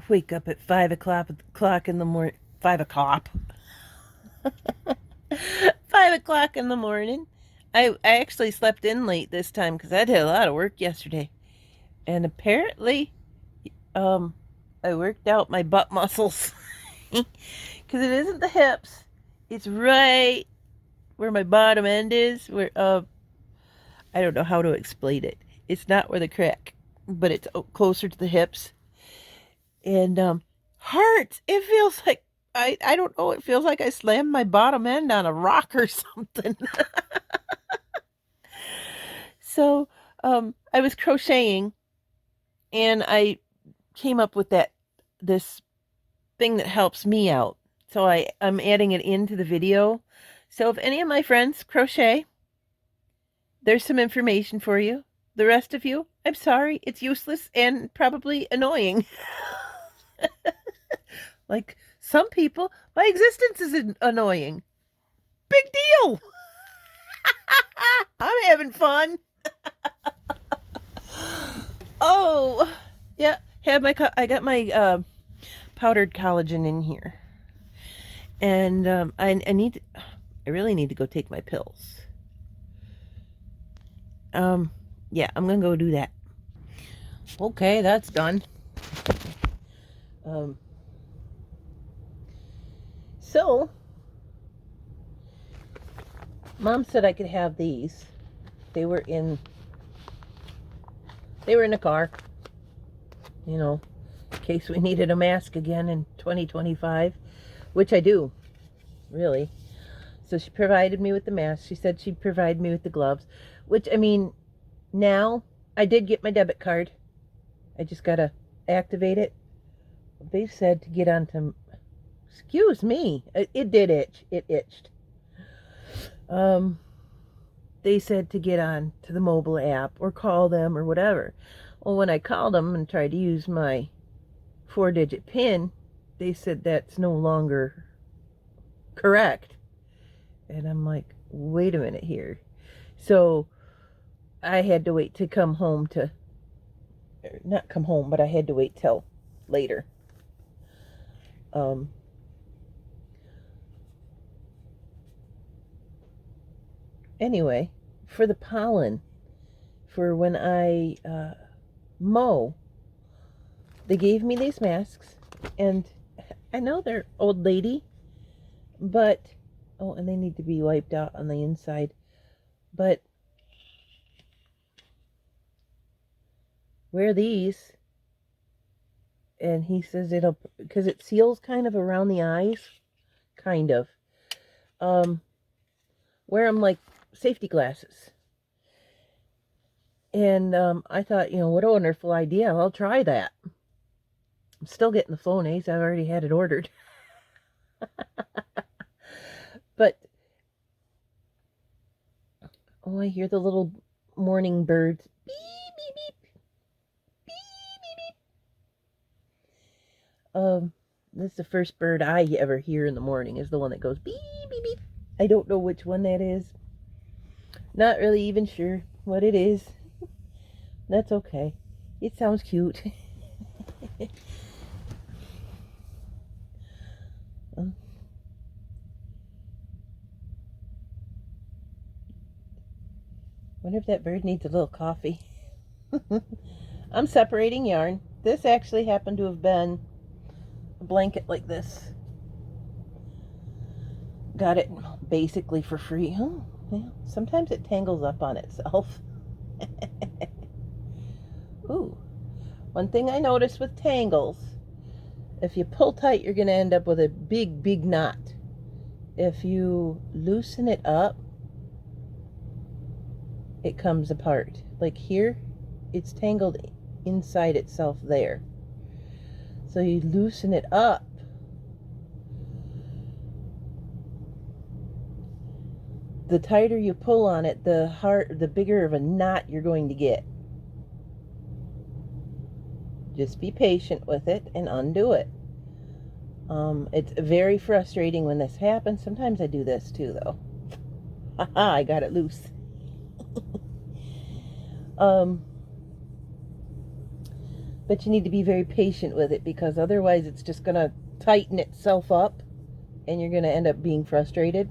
Wake up at 5 o'clock in the morning. 5 o'clock. 5 o'clock in the morning. I actually slept in late this time because I did a lot of work yesterday. And apparently, I worked out my butt muscles. Because it isn't the hips. It's right where my bottom end is. Where, I don't know how to explain it. It's not where the crack, but it's closer to the hips. And heart, it feels like I don't know, it feels like I slammed my bottom end on a rock or something. So I was crocheting and I came up with this thing that helps me out. So I'm adding it into the video. So if any of my friends crochet, there's some information for you. The rest of you, I'm sorry, it's useless and probably annoying. Like some people, my existence is annoying. Big deal. I'm having fun. Oh, yeah. I got my powdered collagen in here, and I really need to go take my pills. Yeah, I'm gonna go do that. Okay, that's done. So Mom said I could have these. They were in the car, in case we needed a mask again in 2025, which I do, really. So she provided me with the mask. She said she'd provide me with the gloves, which, I mean, now I did get my debit card. I just got to activate it. They said to get onto, excuse me, it did itch. It itched. They said to get on to the mobile app or call them or whatever. Well, when I called them and tried to use my 4-digit PIN, they said that's no longer correct. And I'm like, wait a minute here. So I had to wait to come home not come home, but I had to wait till later. Anyway, for the pollen, for when I mow, they gave me these masks, and I know they're old lady, but, oh, and they need to be wiped out on the inside, but wear these, and he says because it seals kind of around the eyes, kind of, wear them like safety glasses. And I thought, what a wonderful idea. I'll try that. I'm still getting the Flonase. I've already had it ordered. But, oh, I hear the little morning birds. Beep, beep, beep. Beep, beep, beep. This is the first bird I ever hear in the morning, is the one that goes beep, beep, beep. I don't know which one that is. Not really even sure what it is. That's okay. It sounds cute. Wonder if that bird needs a little coffee. I'm separating yarn. This actually happened to have been a blanket like this. Got it basically for free. Oh, well, sometimes it tangles up on itself. Ooh. One thing I noticed with tangles, if you pull tight, you're going to end up with a big, big knot. If you loosen it up, it comes apart. Like here, it's tangled inside itself there. So you loosen it up, the tighter you pull on it, the bigger of a knot you're going to get. Just be patient with it and undo it. It's very frustrating when this happens. Sometimes I do this too, though. Haha, I got it loose. But you need to be very patient with it, because otherwise it's just going to tighten itself up and you're going to end up being frustrated.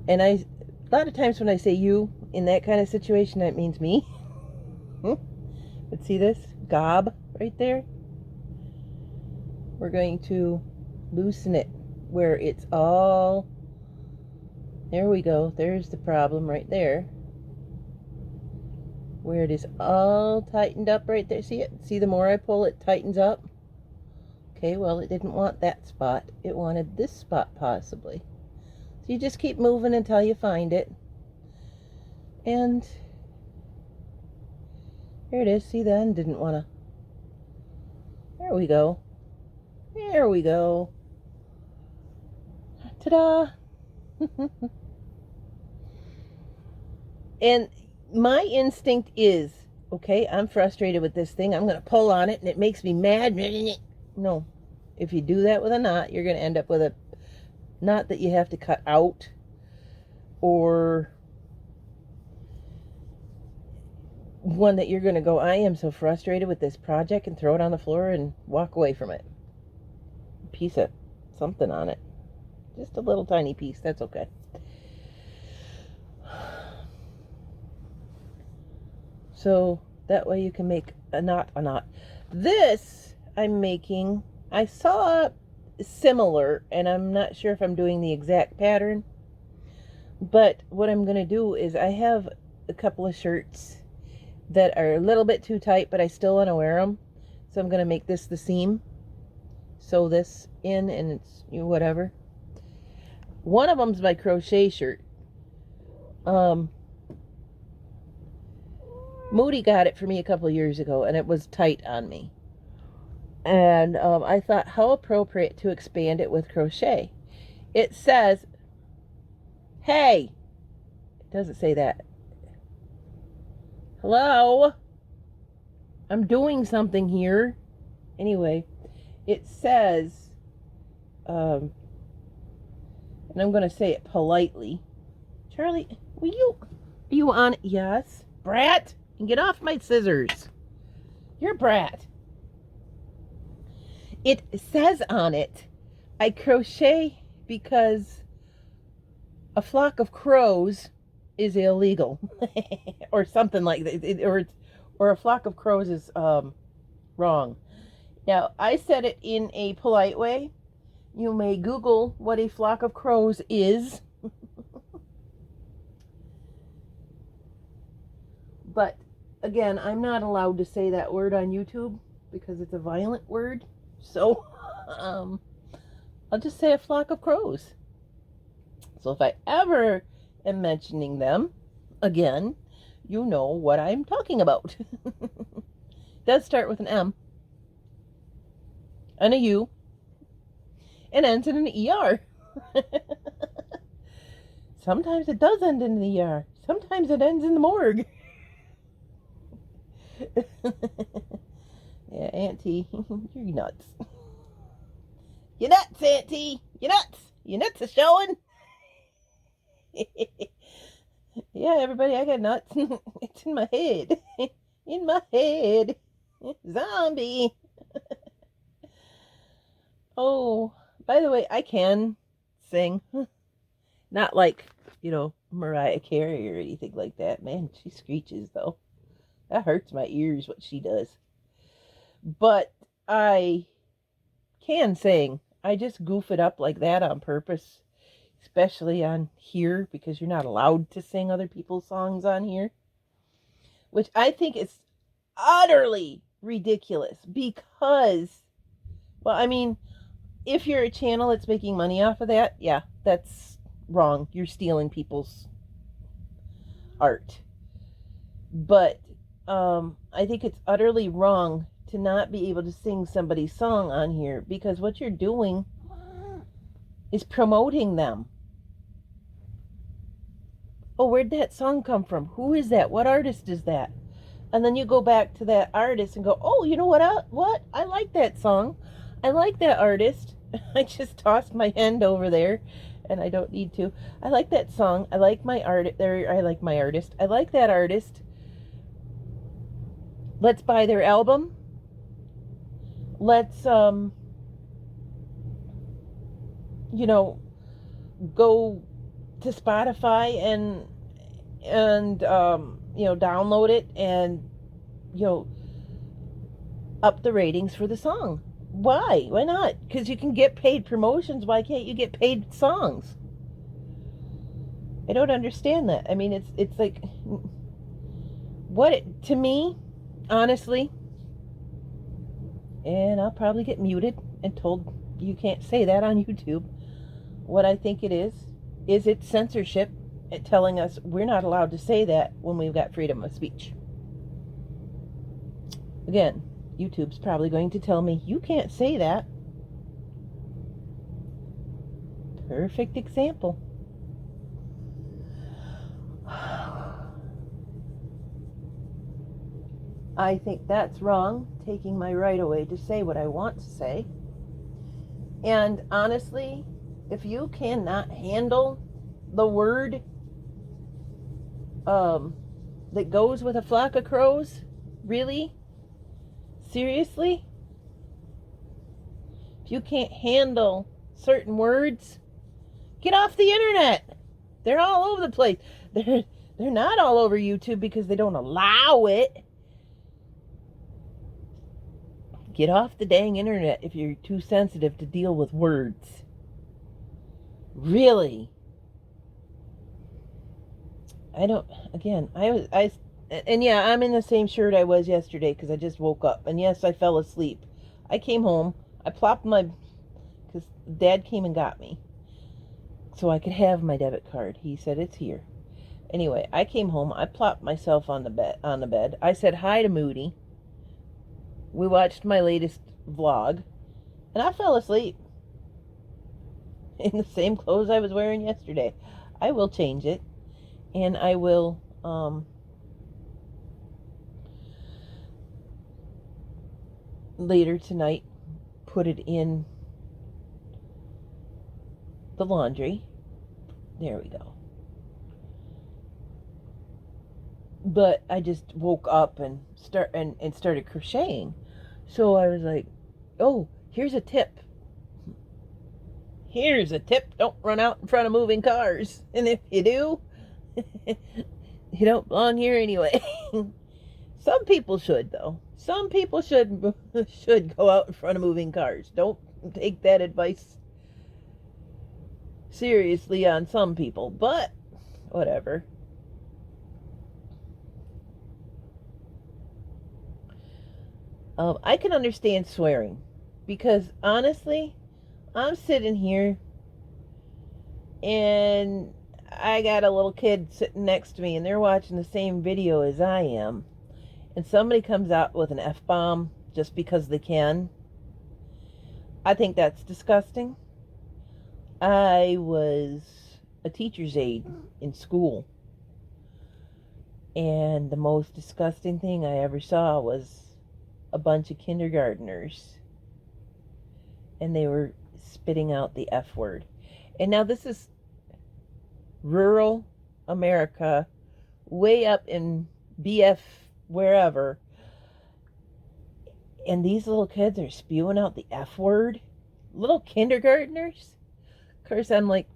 And a lot of times when I say you in that kind of situation, that means me. But see this gob right there? We're going to loosen it where it's all, there we go, there's the problem right there, where it is all tightened up right there. See it? See, the more I pull, it tightens up. Okay, well, it didn't want that spot. It wanted this spot possibly. So you just keep moving until you find it. And here it is. See, the end didn't want to. There we go. There we go. Ta-da! And my instinct is, okay, I'm frustrated with this thing. I'm going to pull on it and it makes me mad. No. If you do that with a knot, you're going to end up with a knot that you have to cut out, or one that you're going to go, I am so frustrated with this project, and throw it on the floor and walk away from it. Piece of something on it. Just a little tiny piece. That's okay. So that way you can make a knot. This I'm making, I saw similar, and I'm not sure if I'm doing the exact pattern, but what I'm going to do is, I have a couple of shirts that are a little bit too tight, but I still want to wear them. So I'm going to make this the seam. Sew this in, and it's whatever. One of them's my crochet shirt. Moody got it for me a couple of years ago, and it was tight on me. And I thought, how appropriate to expand it with crochet. It says, hey, it doesn't say that. Hello? I'm doing something here. Anyway, it says, and I'm going to say it politely. Charlie, are you on it? Yes. Brat, and get off my scissors. You're Brat. It says on it, I crochet because a flock of crows is illegal. Or something like that. Or a flock of crows is wrong. Now, I said it in a polite way. You may Google what a flock of crows is. But, again, I'm not allowed to say that word on YouTube because it's a violent word. So, I'll just say a flock of crows. So if I ever am mentioning them again, you know what I'm talking about. It does start with an M and a U and ends in an ER. Sometimes it does end in the ER. Sometimes it ends in the morgue. Yeah, Auntie, you're nuts. You're nuts, Auntie. You're nuts. Your nuts are showing. Yeah, everybody, I got nuts. It's in my head. In my head. Zombie. Oh, by the way, I can sing. Not like, Mariah Carey or anything like that. Man, she screeches, though. That hurts my ears, what she does. But I can sing. I just goof it up like that on purpose. Especially on here, because you're not allowed to sing other people's songs on here. Which I think is utterly ridiculous. Because, well, I mean, if you're a channel that's making money off of that, yeah, that's wrong. You're stealing people's art. But I think it's utterly wrong to not be able to sing somebody's song on here, because what you're doing is promoting them. Oh, where'd that song come from? Who is that? What artist is that? And then you go back to that artist and go, oh, you know what? I like that song. I like that artist. I just tossed my hand over there, and I don't need to. I like that song. I like my art. There, I like my artist. I like that artist. Let's buy their album. Let's you know, go to Spotify and download it and you know up the ratings for the song. Why? Why not? Because you can get paid promotions. Why can't you get paid songs? I don't understand that. I mean, it's like what it, to me, honestly, and I'll probably get muted and told you can't say that on YouTube. What I think it is it censorship at telling us we're not allowed to say that when we've got freedom of speech. Again, YouTube's probably going to tell me you can't say that. Perfect example. I think that's wrong, taking my right away to say what I want to say. And honestly, if you cannot handle the word that goes with a flock of crows, really? Seriously? If you can't handle certain words, get off the internet. They're all over the place. They're not all over YouTube because they don't allow it. Get off the dang internet if you're too sensitive to deal with words. Really? I don't. Again, and yeah, I'm in the same shirt I was yesterday because I just woke up. And yes, I fell asleep. I came home. I plopped my, because Dad came and got me, so I could have my debit card. He said it's here. Anyway, I came home. I plopped myself on the bed. I said hi to Moody. We watched my latest vlog, and I fell asleep in the same clothes I was wearing yesterday. I will change it, and I will later tonight put it in the laundry. There we go. But I just woke up and started crocheting. So I was like, "Oh, here's a tip. Here's a tip. Don't run out in front of moving cars. And if you do, you don't belong here anyway." Some people should though. Some people should go out in front of moving cars. Don't take that advice seriously on some people, but whatever. I can understand swearing because honestly, I'm sitting here and I got a little kid sitting next to me and they're watching the same video as I am. And somebody comes out with an F bomb just because they can. I think that's disgusting. I was a teacher's aide in school. And the most disgusting thing I ever saw was a bunch of kindergartners. And they were spitting out the F word. And now this is rural America, way up in BF wherever. And these little kids are spewing out the F word. Little kindergartners. Of course, I'm like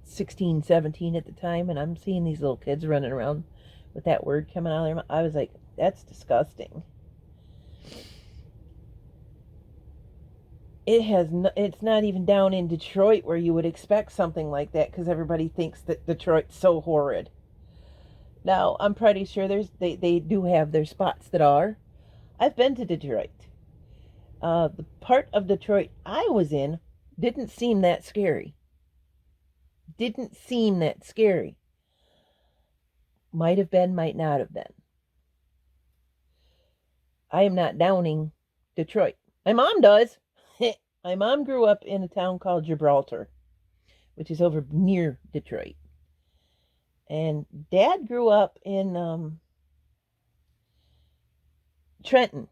16, 17 at the time, and I'm seeing these little kids running around with that word coming out of their mouth. I was like, that's disgusting. It's not even down in Detroit where you would expect something like that because everybody thinks that Detroit's so horrid. Now, I'm pretty sure they do have their spots that are. I've been to Detroit. The part of Detroit I was in didn't seem that scary. Didn't seem that scary. Might have been, might not have been. I am not downing Detroit. My mom does. My mom grew up in a town called Gibraltar, which is over near Detroit. And Dad grew up in Trenton,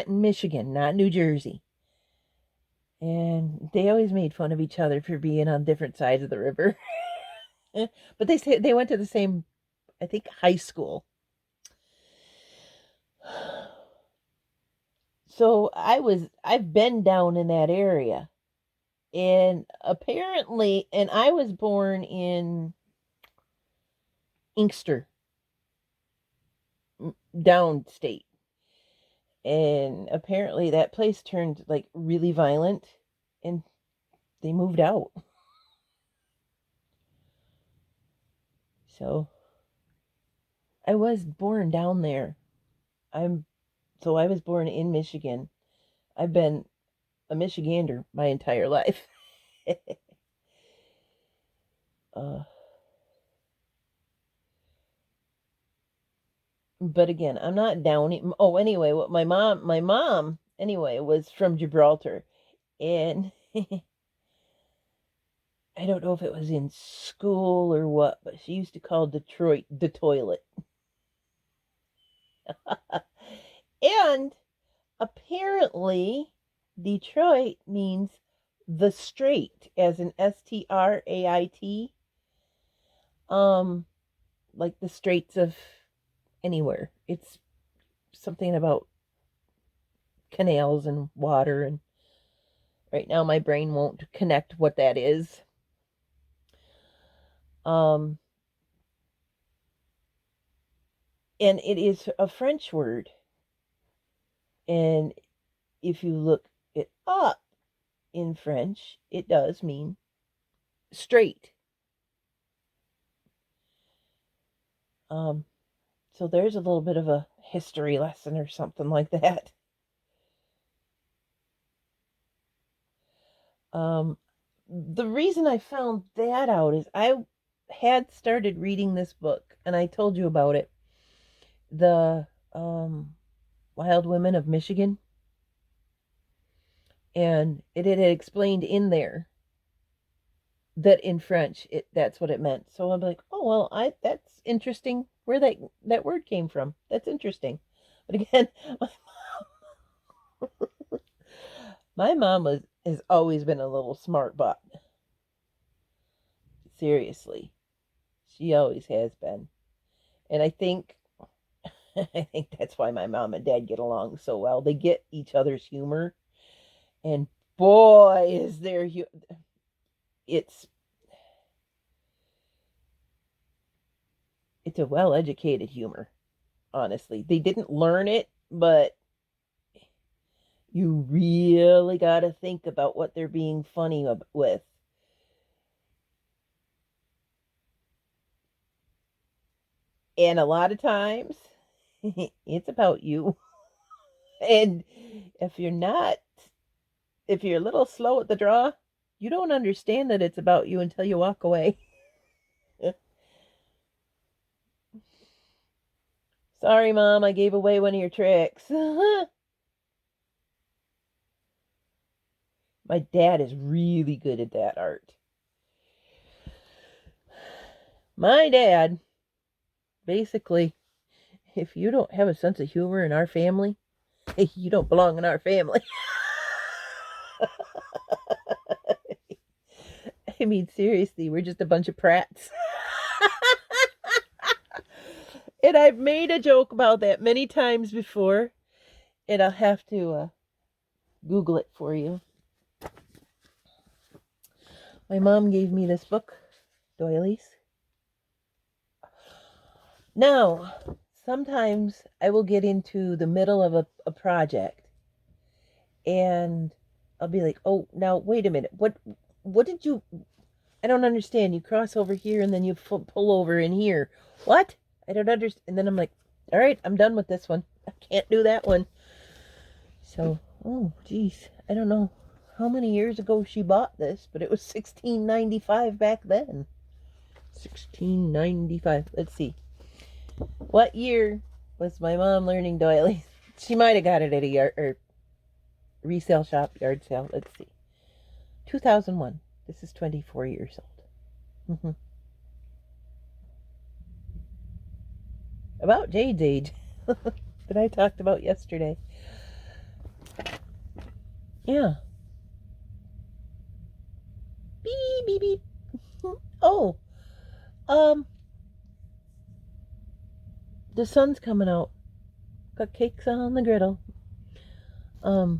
Michigan, not New Jersey. And they always made fun of each other for being on different sides of the river. But they say they went to the same, I think, high school. So I've been down in that area. And apparently, and I was born in Inkster, downstate. And apparently that place turned like really violent and they moved out. So I was born down there. I was born in Michigan. I've been a Michigander my entire life. uh, but again, I'm not down. Oh, anyway, what my mom, anyway, was from Gibraltar, and I don't know if it was in school or what, but she used to call Detroit the toilet. And apparently, Detroit means the strait, as in Strait. Like the straits of anywhere. It's something about canals and water, and right now my brain won't connect what that is. And it is a French word. And if you look it up in French, it does mean straight. So there's a little bit of a history lesson or something like that. The reason I found that out is I had started reading this book, and I told you about it, the Wild Women of Michigan, and it had explained in there that in French that's what it meant. So I'm like, oh well, that's interesting where that word came from. That's interesting. But again, my mom has always been a little smart butt. Seriously, she always has been, and I think that's why my mom and dad get along so well. They get each other's humor, and boy, is their it's it's a well-educated humor. Honestly, they didn't learn it, but you really got to think about what they're being funny with. And a lot of times, it's about you. And if you're not, if you're a little slow at the draw, you don't understand that it's about you until you walk away. Sorry, Mom, I gave away one of your tricks. My dad is really good at that art. My dad, basically, if you don't have a sense of humor in our family, you don't belong in our family. I mean, seriously, we're just a bunch of prats. And I've made a joke about that many times before, and I'll have to Google it for you. My mom gave me this book, Doilies. Now, sometimes I will get into the middle of a project, and I'll be like, oh, now, wait a minute. What did you, I don't understand. You cross over here, and then you pull over in here. What? I don't understand. And then I'm like, all right, I'm done with this one. I can't do that one. So, oh, geez, I don't know how many years ago she bought this, but it was $16.95 back then. $16.95. Let's see. What year was my mom learning doilies? She might have got it at a resale shop, yard sale. Let's see. 2001. This is 24 years old. About Jade's age that I talked about yesterday. Yeah. Beep, beep, beep. Oh, the sun's coming out. Got cakes on the griddle. I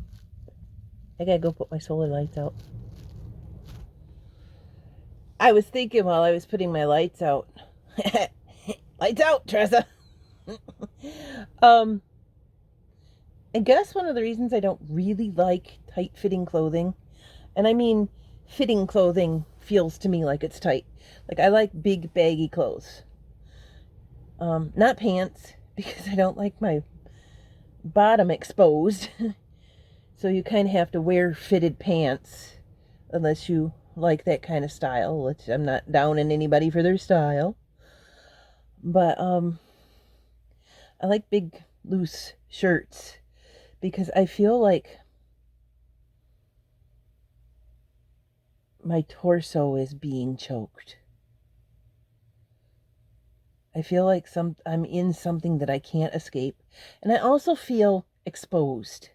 gotta go put my solar lights out. I was thinking while I was putting my lights out. Lights out, Tressa. I guess one of the reasons I don't really like tight-fitting clothing, and I mean fitting clothing feels to me like it's tight. Like I like big baggy clothes. Not pants, because I don't like my bottom exposed. So you kind of have to wear fitted pants unless you like that kind of style, which I'm not downing anybody for their style. But I like big loose shirts because I feel like my torso is being choked. I feel like I'm in something that I can't escape. And I also feel exposed.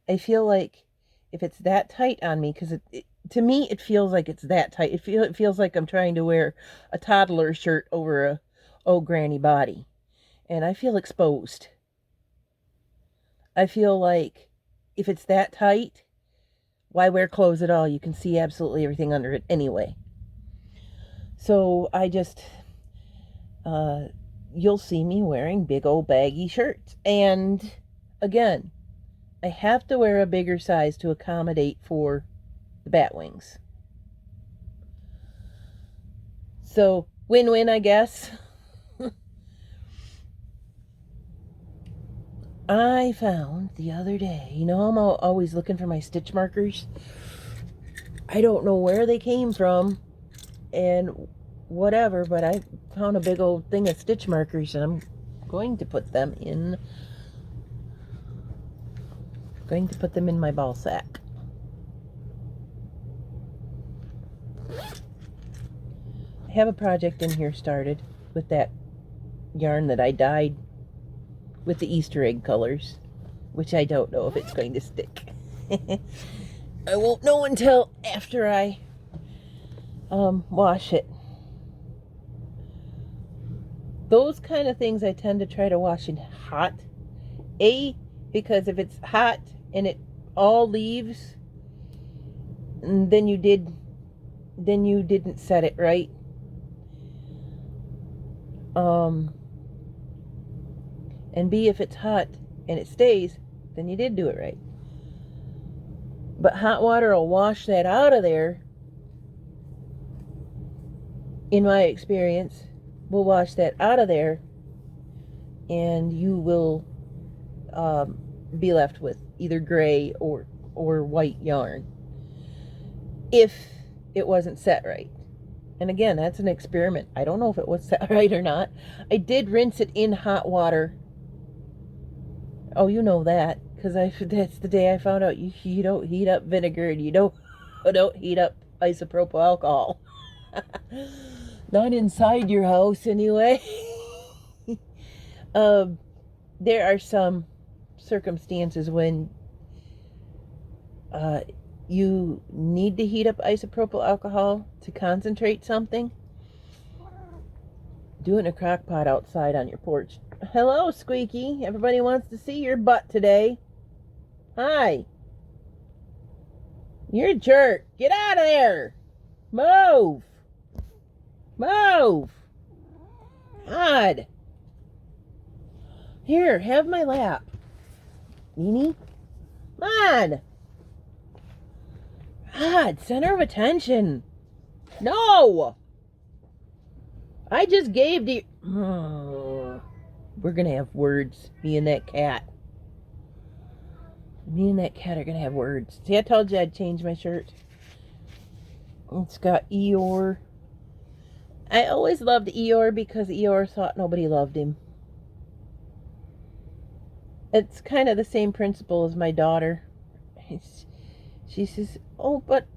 I feel like if it's that tight on me, because to me it feels like it's that tight. It feels like I'm trying to wear a toddler shirt over a old granny body. And I feel exposed. I feel like if it's that tight, why wear clothes at all? You can see absolutely everything under it anyway. So I just, you'll see me wearing big old baggy shirts. And again, I have to wear a bigger size to accommodate for the bat wings. So win-win, I guess. I found the other day, I'm always looking for my stitch markers. I don't know where they came from and whatever, but I found a big old thing of stitch markers and I'm going to put them in my ball sack. I have a project in here started with that yarn that I dyed with the Easter egg colors, which I don't know if it's going to stick. I won't know until after I wash it. Those kind of things I tend to try to wash in hot. Because if it's hot and it all leaves, then you didn't set it right. And B, if it's hot and it stays, then you did do it right. But hot water will wash that out of there. In my experience, will wash that out of there, and you will be left with either gray or white yarn if it wasn't set right. And again, that's an experiment. I don't know if it was set right or not. I did rinse it in hot water. Oh, you know that, because that's the day I found out you don't heat up vinegar and you don't heat up isopropyl alcohol. Not inside your house, anyway. There are some circumstances when you need to heat up isopropyl alcohol to concentrate something. Do it in a crock pot outside on your porch. Hello, Squeaky. Everybody wants to see your butt today. Hi. You're a jerk. Get out of there. Move. Move. God. Here, have my lap. Nini? Come on. God, center of attention. No. I just gave the... We're going to have words, me and that cat. Me and that cat are going to have words. See, I told you I'd change my shirt. It's got Eeyore. I always loved Eeyore because Eeyore thought nobody loved him. It's kind of the same principle as my daughter. She says, oh, but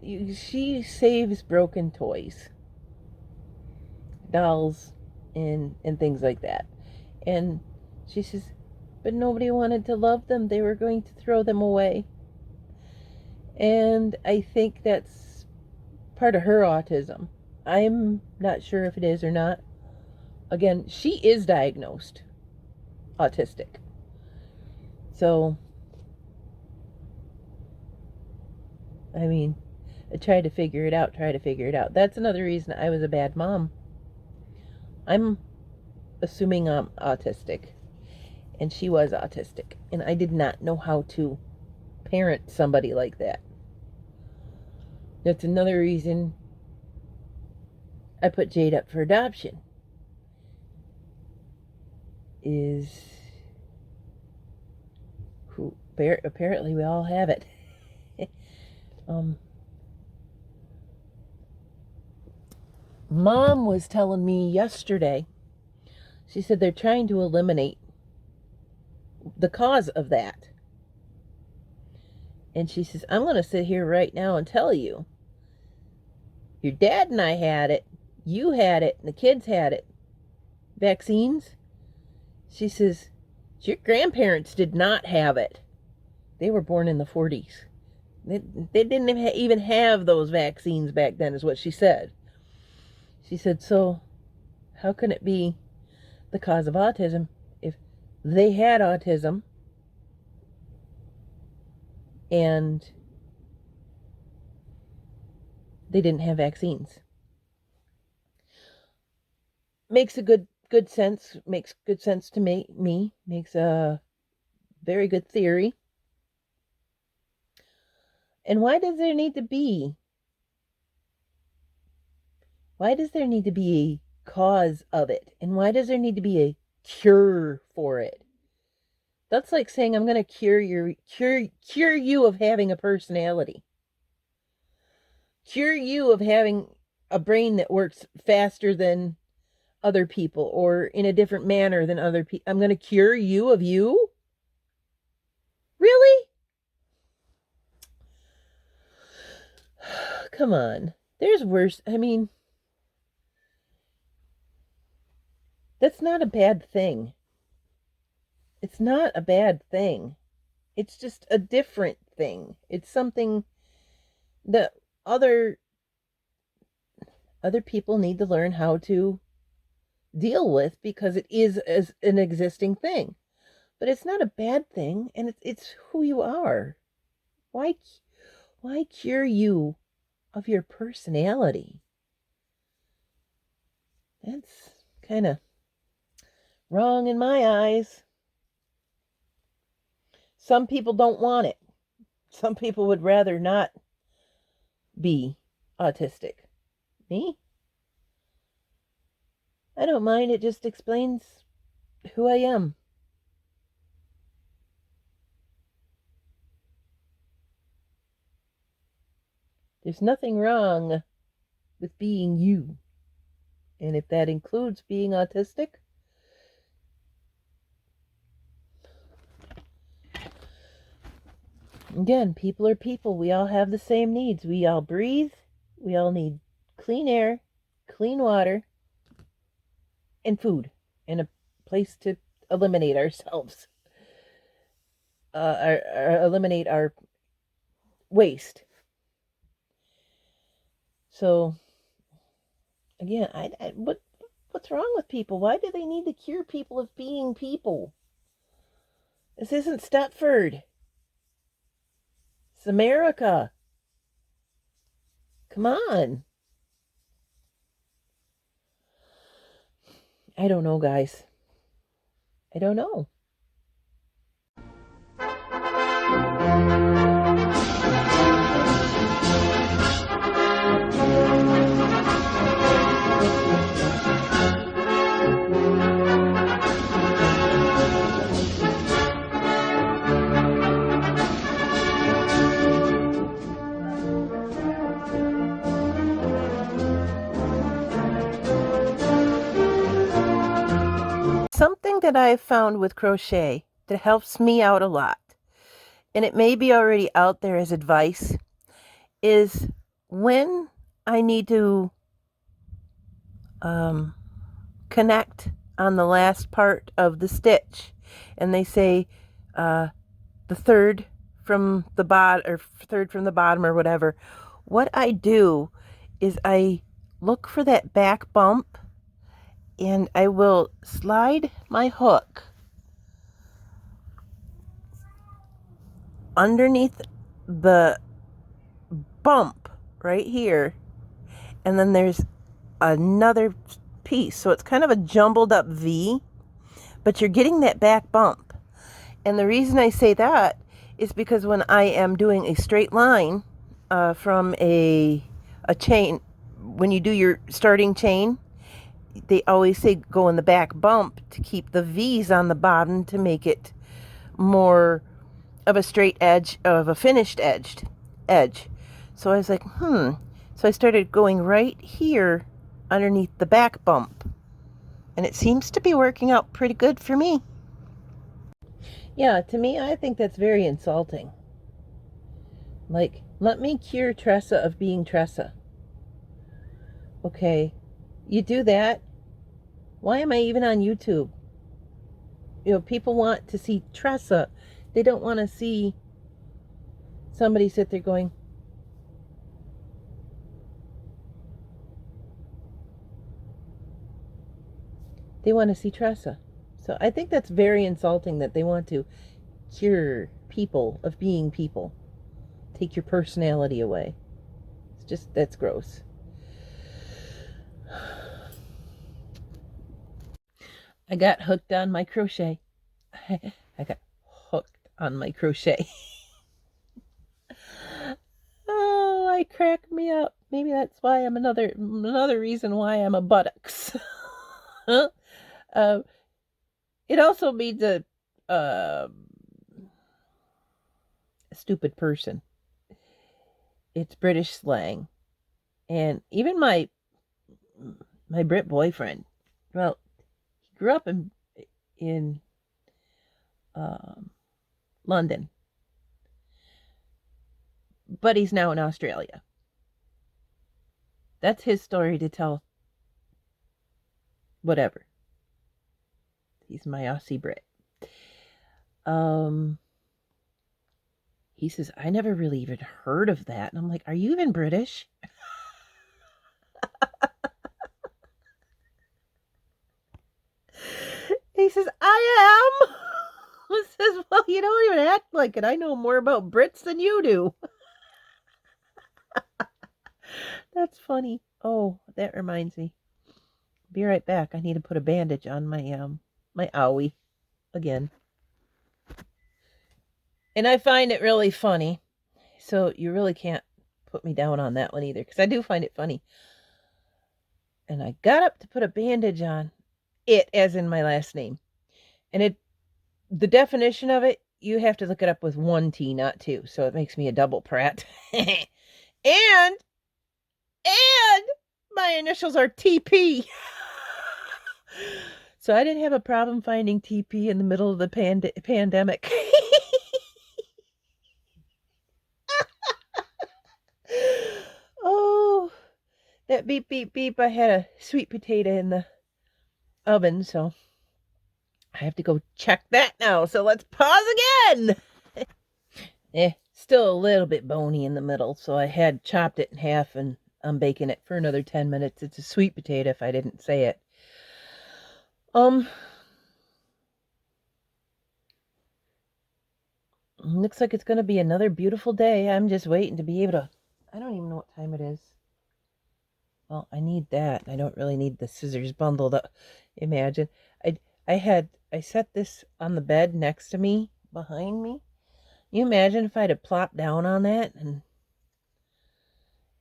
she saves broken toys, dolls, and things like that. And she says, but nobody wanted to love them. They were going to throw them away. And I think that's part of her autism. I'm not sure if it is or not. Again, she is diagnosed autistic. So, I mean, I tried to figure it out. That's another reason I was a bad mom. I'm assuming I'm autistic, and she was autistic, and I did not know how to parent somebody like that. That's another reason I put Jade up for adoption. Is who apparently we all have it. Mom was telling me yesterday, she said they're trying to eliminate the cause of that. And she says, I'm going to sit here right now and tell you, your dad and I had it, you had it, and the kids had it. Vaccines. She says, your grandparents did not have it. They were born in the 40s. They didn't even have those vaccines back then, is what she said. She said, so how can it be the cause of autism if they had autism and they didn't have vaccines? Makes a good sense. Makes good sense to me. Makes a very good theory. And why does there need to be a cause of it? And why does there need to be a cure for it? That's like saying I'm going to cure you of having a personality. Cure you of having a brain that works faster than other people or in a different manner than other people. I'm going to cure you of you? Really? Come on. There's worse. I mean, that's not a bad thing. It's not a bad thing. It's just a different thing. It's something that other people need to learn how to deal with because it is as an existing thing. But it's not a bad thing, and it's who you are. Why cure you of your personality? That's kind of wrong in my eyes. Some people don't want it. Some people would rather not be autistic. Me? I don't mind. It just explains who I am. There's nothing wrong with being you. And if that includes being autistic, again, people are people. We all have the same needs. We all breathe. We all need clean air, clean water, and food, and a place to eliminate ourselves. Eliminate our waste. So, again, what's wrong with people? Why do they need to cure people of being people? This isn't Stepford. It's America. Come on. I don't know, guys. I don't know. Something that I've found with crochet that helps me out a lot, and it may be already out there as advice, is when I need to connect on the last part of the stitch, and they say the third from the bottom, or third from the bottom, or whatever, what I do is I look for that back bump, and I will slide my hook underneath the bump right here, and then there's another piece, so it's kind of a jumbled up V, but you're getting that back bump. And the reason I say that is because when I am doing a straight line from a chain, when you do your starting chain, they always say go in the back bump to keep the V's on the bottom to make it more of a straight edge, of a finished edge. So I was like, So I started going right here underneath the back bump. And it seems to be working out pretty good for me. Yeah, to me, I think that's very insulting. Like, let me cure Tressa of being Tressa. Okay, you do that. Why am I even on YouTube? You know, people want to see Tressa. They don't want to see somebody sit there going, they want to see Tressa. So I think that's very insulting that they want to cure people of being people. Take your personality away. It's just, that's gross. I got hooked on my crochet. I got hooked on my crochet. Oh, I crack me up. Maybe that's why I'm another reason why I'm a buttocks. It also means a stupid person. It's British slang. And even my Brit boyfriend, well, he grew up in London, but he's now in Australia. That's his story to tell. Whatever. He's my Aussie Brit. He says, I never really even heard of that. And I'm like, are you even British? He says, I am. He says, well, you don't even act like it. I know more about Brits than you do. That's funny. Oh, that reminds me. Be right back. I need to put a bandage on my my owie again. And I find it really funny. So you really can't put me down on that one either, because I do find it funny. And I got up to put a bandage on it, as in my last name. And the definition of it, you have to look it up with one T, not two. So it makes me a double Pratt. and my initials are TP. So I didn't have a problem finding TP in the middle of the pandemic. Oh, that beep, beep, beep. I had a sweet potato in the oven, so I have to go check that now. So let's pause again. Still a little bit bony in the middle, so I had chopped it in half, and I'm baking it for another 10 minutes. It's a sweet potato, if I didn't say it. Looks like it's going to be another beautiful day. I'm just waiting to be able to, I don't even know what time it is. Well, I need that. I don't really need the scissors bundled up. Imagine. I set this on the bed next to me, behind me. You imagine if I'd have plopped down on that? And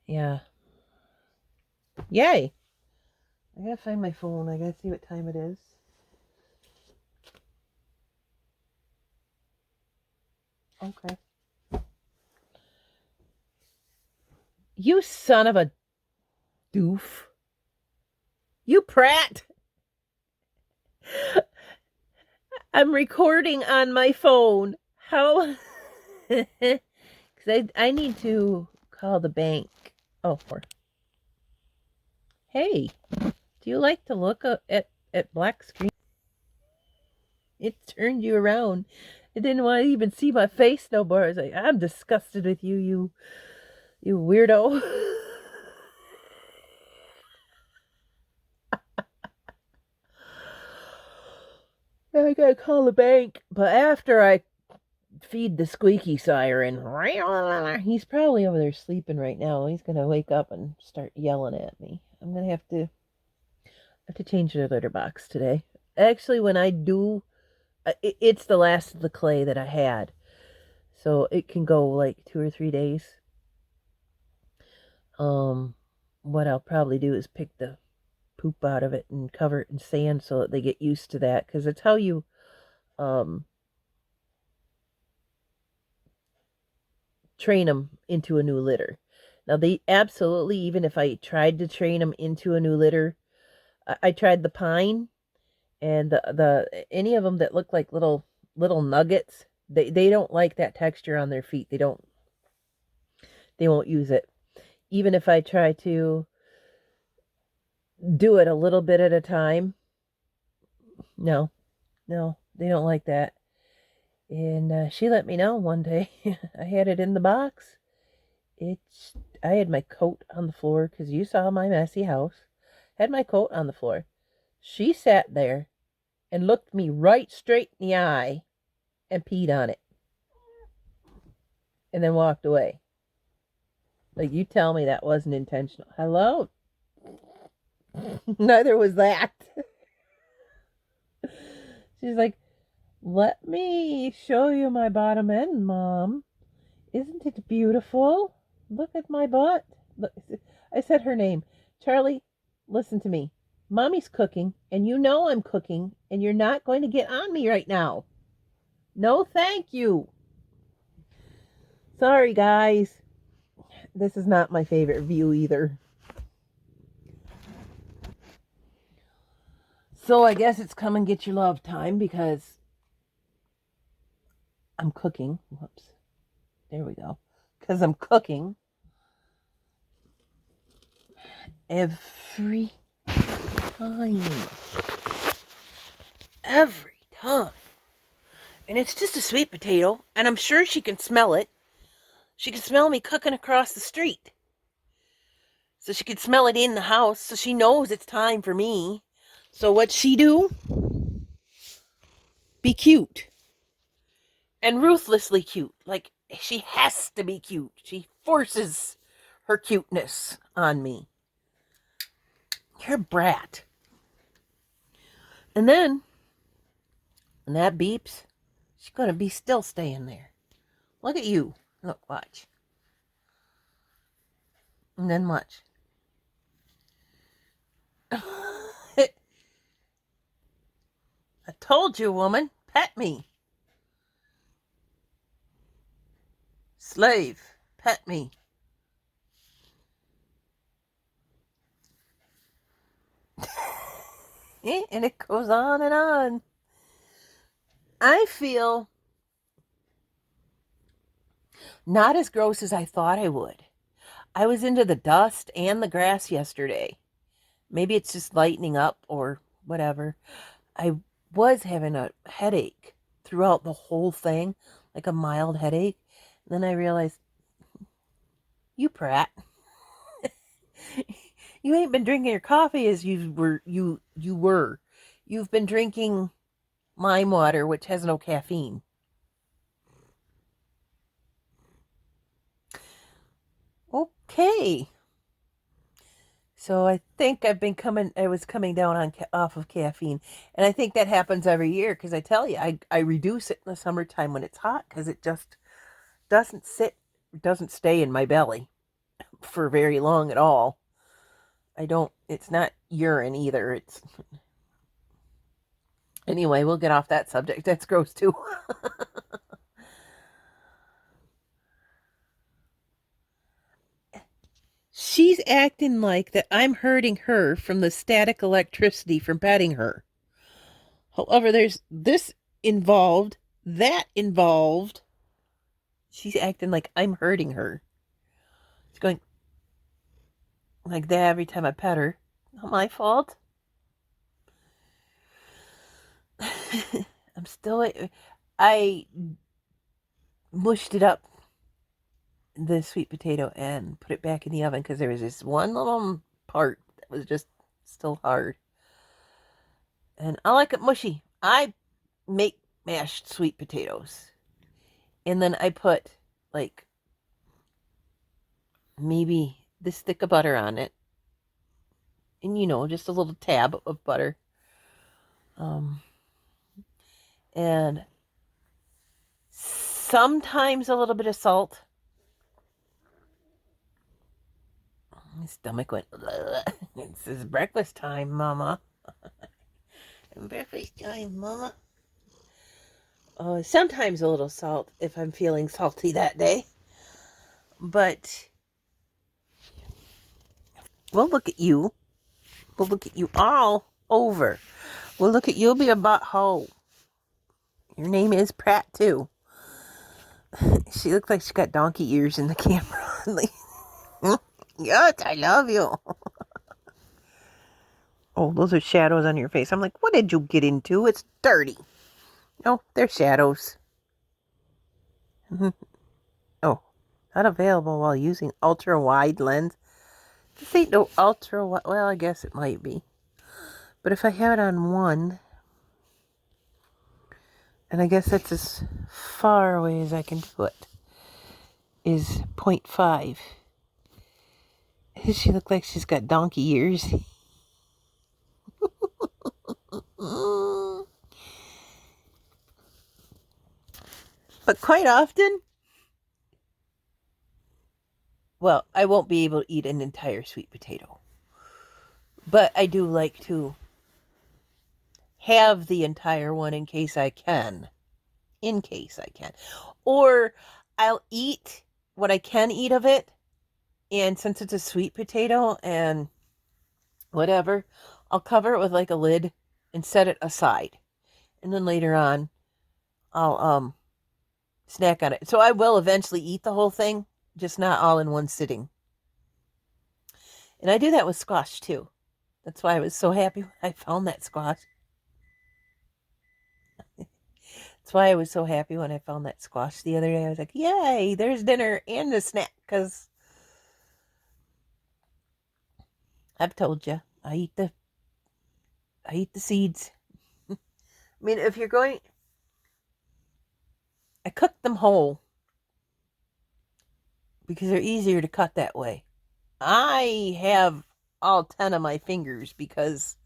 yeah. Yay. I gotta find my phone. I gotta see what time it is. Okay. You son of a doof. You Pratt. I'm recording on my phone. How? Because I need to call the bank Oh, 4. Hey, do you like to look at black screen? It turned you around. It didn't want to even see my face no more. I was like, I'm disgusted with you, you weirdo. I gotta call the bank. But after I feed the squeaky siren, he's probably over there sleeping right now. He's gonna wake up and start yelling at me. I'm gonna have to change the litter box today. Actually, when I do, it's the last of the clay that I had, so it can go like 2 or 3 days. Um, what I'll probably do is pick the poop out of it and cover it in sand so that they get used to that. Because it's how you um train them into a new litter. Now they absolutely, even if I tried to train them into a new litter, I tried the pine and the any of them that look like little nuggets. They don't like that texture on their feet. They won't use it. Even if I try to do it a little bit at a time, no, no, they don't like that. And she let me know one day. I had it in the box. It's I had my coat on the floor because you saw my messy house. Had my coat on the floor. She sat there and looked me right straight in the eye and peed on it and then walked away. Like, you tell me that wasn't intentional. Hello? Neither was that. She's like, let me show you my bottom end, Mom. Isn't it beautiful? Look at my butt. Look, I said her name. Charlie, listen to me. Mommy's cooking, and you know I'm cooking, and you're not going to get on me right now. No, thank you. Sorry, guys. This is not my favorite view either. So I guess it's come and get your love time because I'm cooking. Whoops. There we go. Because I'm cooking every time. Every time. And it's just a sweet potato, and I'm sure she can smell it. She can smell me cooking across the street. So she can smell it in the house, so she knows it's time for me. So what'd she do? Be cute. And ruthlessly cute. Like, she has to be cute. She forces her cuteness on me. You're a brat. And then, when that beeps, she's going to be still staying there. Look at you. Look, watch. And then watch. I told you, woman. Pet me. Slave. Pet me. And it goes on and on. I feel not as gross as I thought I would. I was into the dust and the grass yesterday. Maybe it's just lightening up or whatever. I was having a headache throughout the whole thing, like a mild headache. And then I realized, you prat. You ain't been drinking your coffee as you were. You've been drinking lime water, which has no caffeine. Okay. So I think I was coming down on off of caffeine. And I think that happens every year because I tell you, I reduce it in the summertime when it's hot because it just doesn't stay in my belly for very long at all. It's not urine either. Anyway, we'll get off that subject. That's gross too. She's acting like that I'm hurting her from the static electricity from petting her. However, there's this involved, that involved. She's acting like I'm hurting her. She's going, like that every time I pet her. Not my fault. I'm still. I mushed it up, the sweet potato, and put it back in the oven because there was this one little part that was just still hard. And I like it mushy. I make mashed sweet potatoes. And then I put like maybe this thick of butter on it. And just a little tab of butter. And sometimes a little bit of salt. My stomach went, this is breakfast time, Mama. Breakfast time, Mama. Sometimes a little salt if I'm feeling salty that day. But, we'll look at you. We'll look at you all over. We'll look at you be a butthole. Your name is Pratt, too. She looks like she got donkey ears in the camera. Yes, I love you. Oh, those are shadows on your face. I'm like, what did you get into? It's dirty. No, they're shadows. Oh, not available while using ultra-wide lens. This ain't no ultra-wide. Well, I guess it might be. But if I have it on 1, and I guess that's as far away as I can do it, is 0.5. Does she look like she's got donkey ears? But quite often, well, I won't be able to eat an entire sweet potato. But I do like to have the entire one in case I can. In case I can. Or I'll eat what I can eat of it. And since it's a sweet potato and whatever, I'll cover it with like a lid and set it aside. And then later on, I'll snack on it. So I will eventually eat the whole thing, just not all in one sitting. And I do that with squash too. That's why I was so happy when I found that squash. That's why I was so happy when I found that squash the other day. I was like, yay, there's dinner and a snack. Because I've told you, I eat the seeds. I mean, if you're going, I cook them whole because they're easier to cut that way. I have all 10 of my fingers because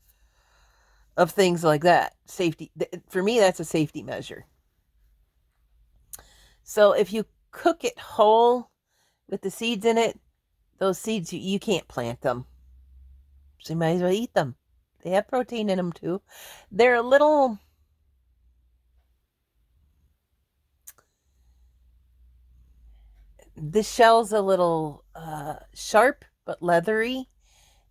of things like that. Safety. For me, that's a safety measure. So if you cook it whole with the seeds in it, those seeds, you can't plant them. So you might as well eat them. They have protein in them too. They're a little... The shell's a little sharp but leathery,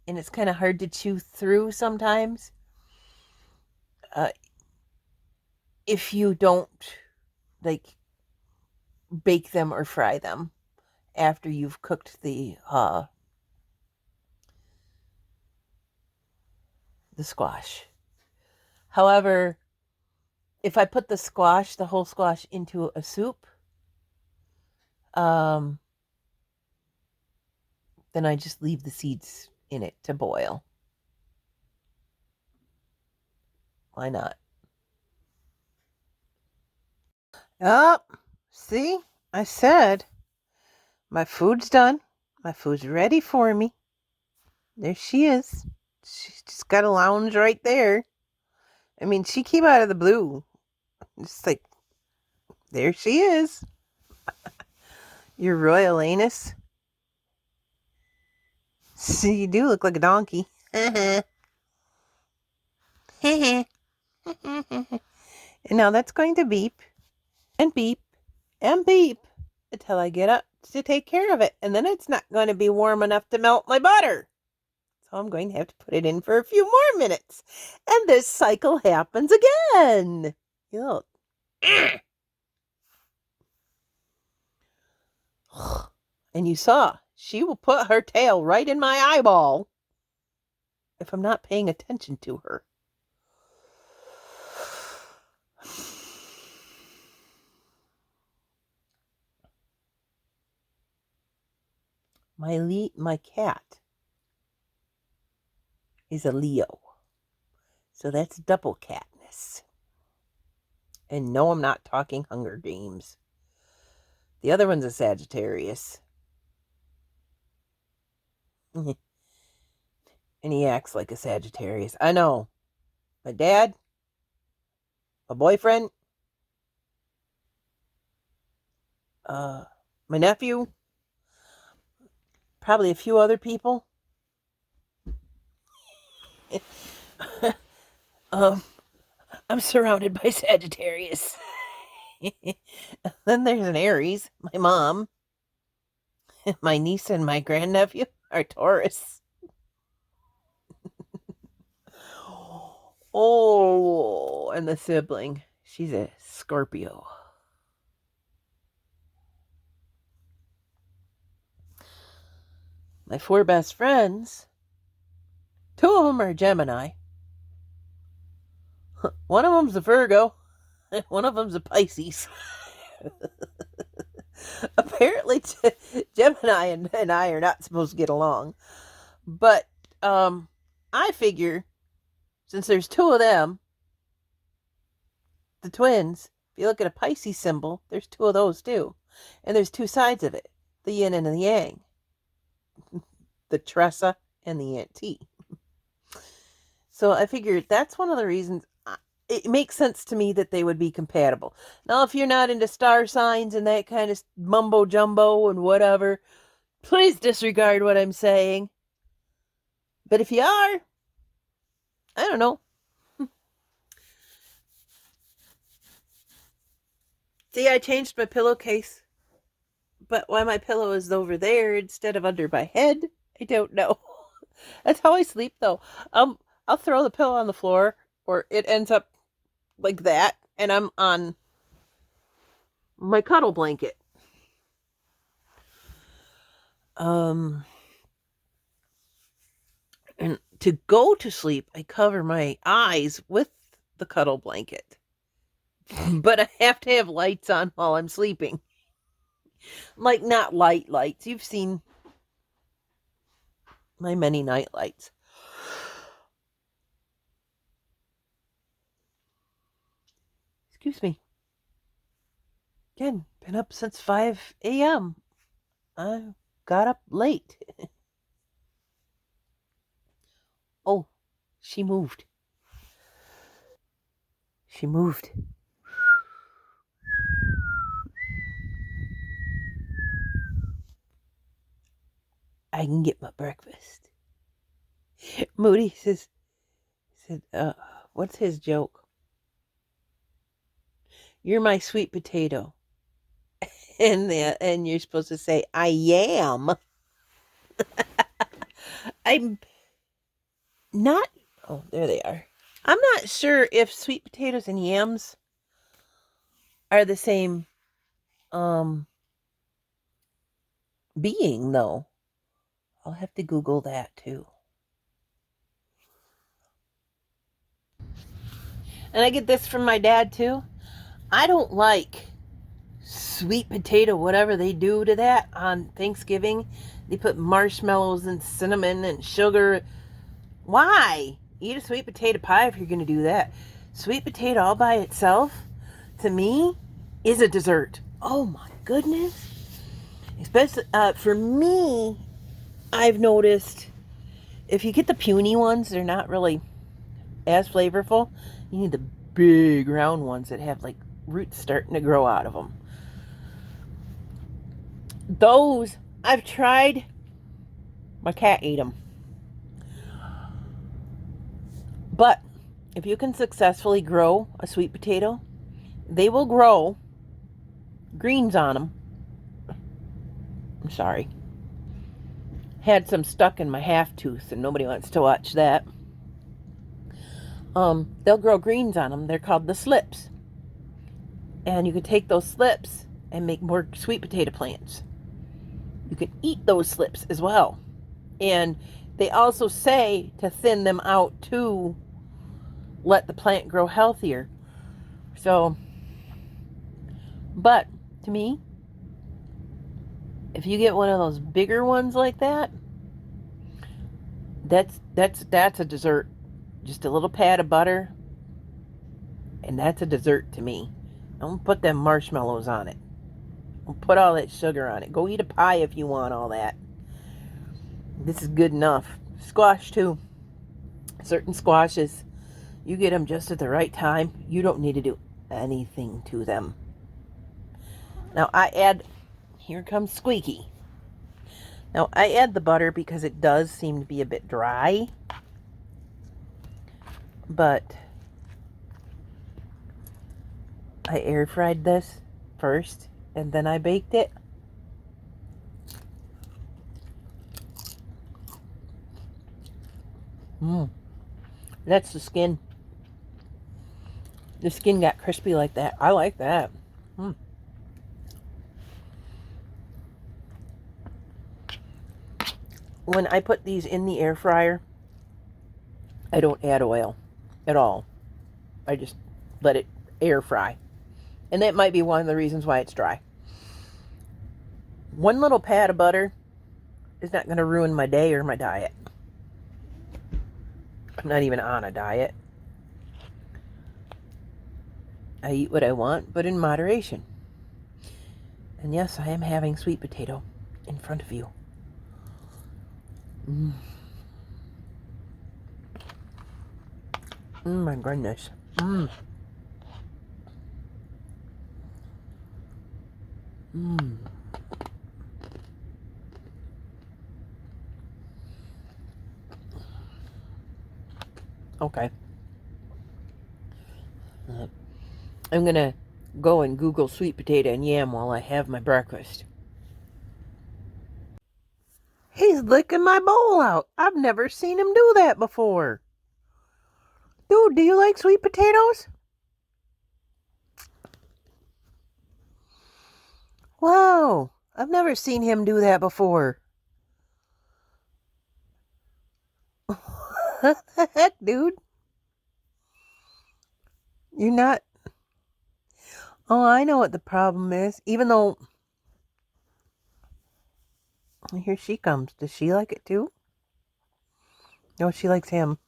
and it's kind of hard to chew through sometimes. If you don't like bake them or fry them after you've cooked the squash. However, if I put the whole squash into a soup, then I just leave the seeds in it to boil. Why not? Oh, see? I said my food's done. My food's ready for me. There she is. She's just got a lounge right there. I mean, she came out of the blue. It's like, there she is. Your royal anus. See, you do look like a donkey. And now that's going to beep and beep and beep until I get up to take care of it. And then it's not going to be warm enough to melt my butter. So I'm going to have to put it in for a few more minutes. And this cycle happens again. Look. And you saw, she will put her tail right in my eyeball if I'm not paying attention to her. My cat is a Leo. So that's double catness. And no, I'm not talking Hunger Games. The other one's a Sagittarius. And he acts like a Sagittarius. I know. My dad, my boyfriend, my nephew, probably a few other people. I'm surrounded by Sagittarius. Then there's an Aries, my mom. My niece and my grandnephew are Taurus. Oh, and the sibling, she's a Scorpio. My 4 best friends, 2 of them are Gemini. One of them's a Virgo, and one of them's a Pisces. Apparently, Gemini and I are not supposed to get along. But I figure, since there's 2 of them, the twins, if you look at a Pisces symbol, there's 2 of those too. And there's 2 sides of it, the yin and the yang. The Tressa and the Aunt T. So I figured that's one of the reasons it makes sense to me that they would be compatible. Now, if you're not into star signs and that kind of mumbo jumbo and whatever, please disregard what I'm saying. But if you are, I don't know. See, I changed my pillowcase, but why my pillow is over there instead of under my head, I don't know. That's how I sleep, though. I'll throw the pillow on the floor, or it ends up like that, and I'm on my cuddle blanket. And to go to sleep, I cover my eyes with the cuddle blanket. But I have to have lights on while I'm sleeping. Like, not lights. You've seen my many night lights. Excuse me. Again, been up since 5 a.m. I got up late. Oh, she moved. She moved. I can get my breakfast. Moody said, what's his joke? You're my sweet potato. And you're supposed to say, I am. I'm not. Oh, there they are. I'm not sure if sweet potatoes and yams are the same being, though. I'll have to Google that too. And I get this from my dad too. I don't like sweet potato, whatever they do to that on Thanksgiving. They put marshmallows and cinnamon and sugar. Why? Eat a sweet potato pie if you're going to do that. Sweet potato all by itself, to me, is a dessert. Oh my goodness. Especially for me, I've noticed if you get the puny ones, they're not really as flavorful. You need the big round ones that have like roots starting to grow out of them. Those, I've tried. My cat ate them. But if you can successfully grow a sweet potato, they will grow greens on them. I'm sorry. Had some stuck in my half tooth and nobody wants to watch that. They'll grow greens on them. They're called the slips. And you can take those slips and make more sweet potato plants. You can eat those slips as well. And they also say to thin them out to let the plant grow healthier. So, but to me, if you get one of those bigger ones like that, that's a dessert. Just a little pat of butter, and that's a dessert to me. Don't put them marshmallows on it. Don't put all that sugar on it. Go eat a pie if you want all that. This is good enough. Squash too. Certain squashes, you get them just at the right time. You don't need to do anything to them. Now I add, here comes Squeaky. Now I add the butter because it does seem to be a bit dry. But I air fried this first and then I baked it. That's the skin. The skin got crispy like that. I like that. When I put these in the air fryer, I don't add oil at all. I just let it air fry. And that might be one of the reasons why it's dry. One little pat of butter is not going to ruin my day or my diet. I'm not even on a diet. I eat what I want, but in moderation. And yes, I am having sweet potato in front of you. My goodness. Okay. I'm going to go and Google sweet potato and yam while I have my breakfast. He's licking my bowl out. I've never seen him do that before. Dude, do you like sweet potatoes? Wow, I've never seen him do that before. What the heck, dude? You're not... Oh, I know what the problem is. Even though... Here she comes. Does she like it too? No, she likes him.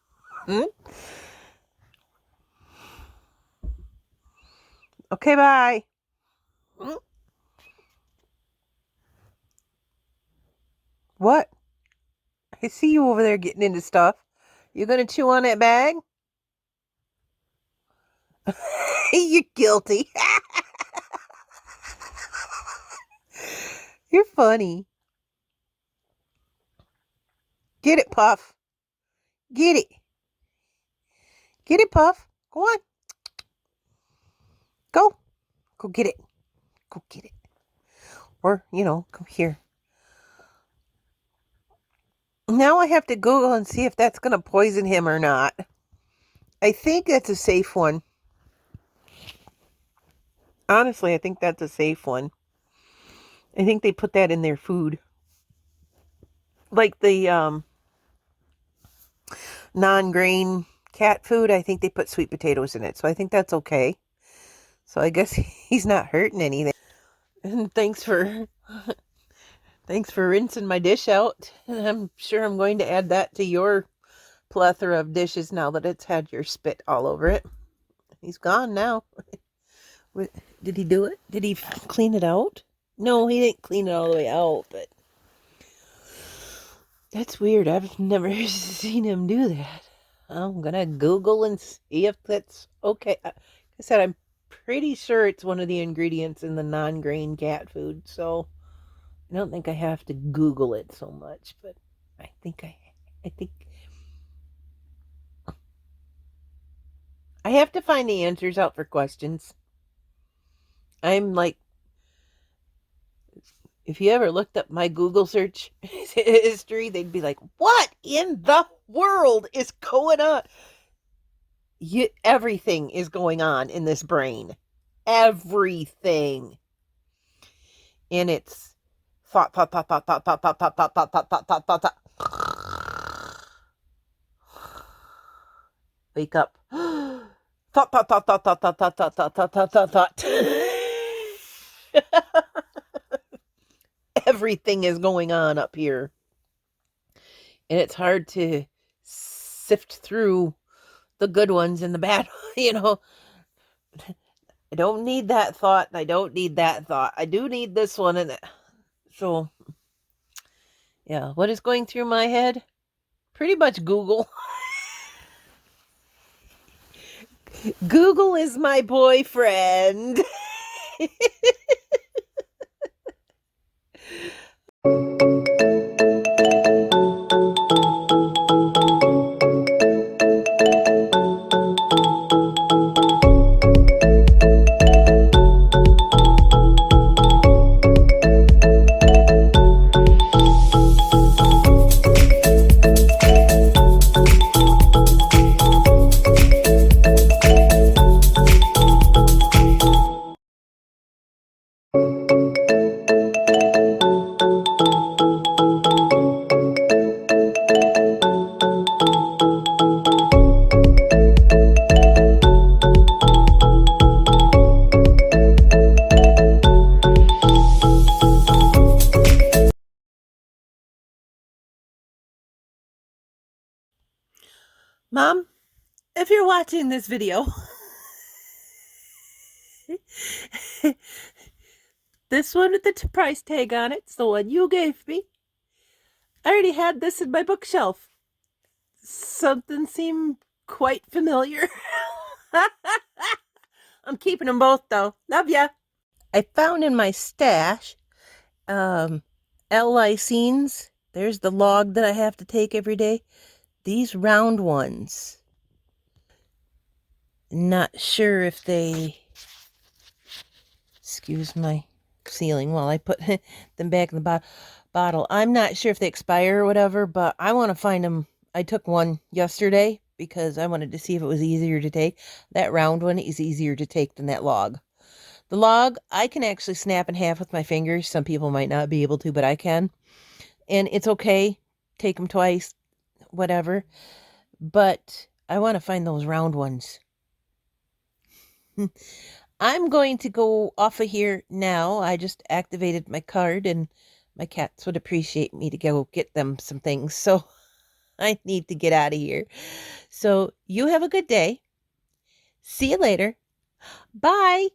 Okay, bye. What? I see you over there getting into stuff. You gonna chew on that bag? You're guilty. You're funny. Get it, Puff. Get it. Get it, Puff. Go on. Go. Go get it. Go get it. Or, come here. Now I have to Google and see if that's going to poison him or not. I think that's a safe one. Honestly, I think that's a safe one. I think they put that in their food. Like the non-grain cat food, I think they put sweet potatoes in it. So I think that's okay. So I guess he's not hurting anything. And thanks for rinsing my dish out. And I'm sure I'm going to add that to your plethora of dishes now that it's had your spit all over it. He's gone now. Did he do it? Did he clean it out? No, he didn't clean it all the way out, but that's weird. I've never seen him do that. I'm gonna Google and see if that's okay. Like I said, I'm pretty sure it's one of the ingredients in the non-grain cat food, so I don't think I have to Google it so much, but I think I have to find the answers out for questions. I'm like, if you ever looked up my Google search history, they'd be like, what in the world is going on? Everything is going on in this brain. Everything. And it's Thought, thought, thought, thought, thought, thought, thought, thought, thought, thought, thought, thought, thought, thought, thought. Wake up. Thought, thought, thought, thought, thought, thought, thought, thought, thought, thought, thought, thought. Everything is going on up here. And it's hard to sift through the good ones and the bad, I don't need that thought, and I don't need that thought. I do need this one, and so, yeah. What is going through my head? Pretty much Google. Google is my boyfriend. Mom, if you're watching this video, this one with the price tag on it's the one you gave me. I already had this in my bookshelf. Something seemed quite familiar. I'm keeping them both, though. Love ya. I found in my stash L-lysines. There's the log that I have to take every day. These round ones. Not sure if they... Excuse my ceiling while I put them back in the bottle. I'm not sure if they expire or whatever, but I want to find them. I took one yesterday because I wanted to see if it was easier to take. That round one is easier to take than that log. The log, I can actually snap in half with my fingers. Some people might not be able to, but I can. And it's okay. Take them twice, whatever. But I want to find those round ones. I'm going to go off of here now. I just activated my card, and my cats would appreciate me to go get them some things. So I need to get out of here. So you have a good day. See you later. Bye.